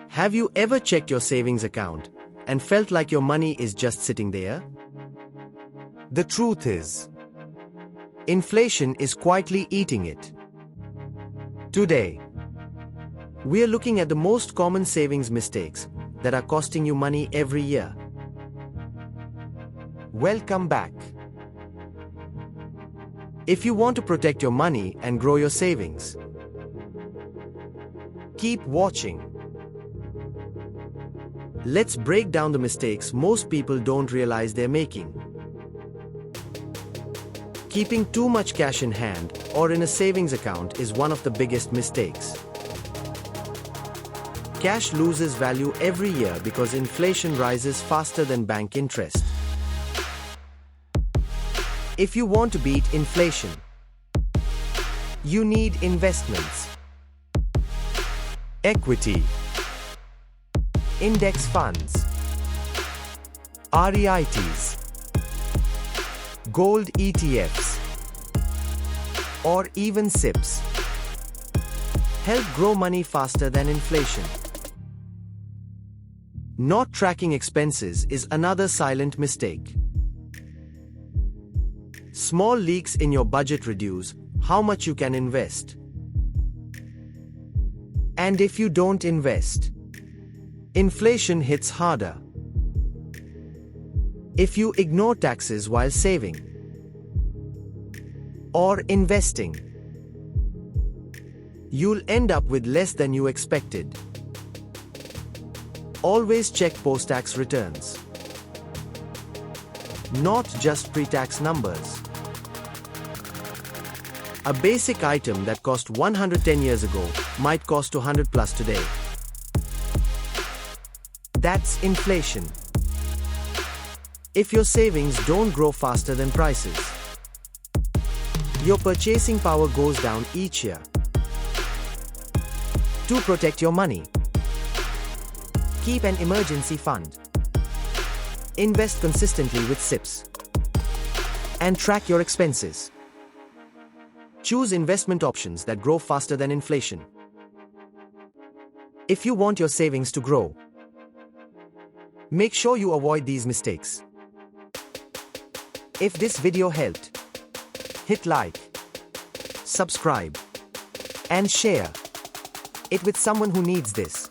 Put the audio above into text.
Have you ever checked your savings account and felt like your money is just sitting there? The truth is, inflation is quietly eating it. Today, we are looking at the most common savings mistakes that are costing you money every year. Welcome back. If you want to protect your money and grow your savings, keep watching. Let's break down the mistakes most people don't realize they're making. Keeping too much cash in hand or in a savings account is one of the biggest mistakes. Cash loses value every year because inflation rises faster than bank interest. If you want to beat inflation, you need investments, equity, index funds, REITs, gold ETFs, or even SIPs. Help grow money faster than inflation. Not tracking expenses is another silent mistake. Small leaks in your budget reduce how much you can invest. And if you don't invest, inflation hits harder. If you ignore taxes while saving or investing, you'll end up with less than you expected. Always check post-tax returns, not just pre-tax numbers. A basic item that cost 110 years ago might cost 200 plus today. That's inflation. If your savings don't grow faster than prices, your purchasing power goes down each year. To protect your money, keep an emergency fund. Invest consistently with SIPs. And track your expenses. Choose investment options that grow faster than inflation. If you want your savings to grow, make sure you avoid these mistakes. If this video helped, hit like, subscribe, and share it with someone who needs this.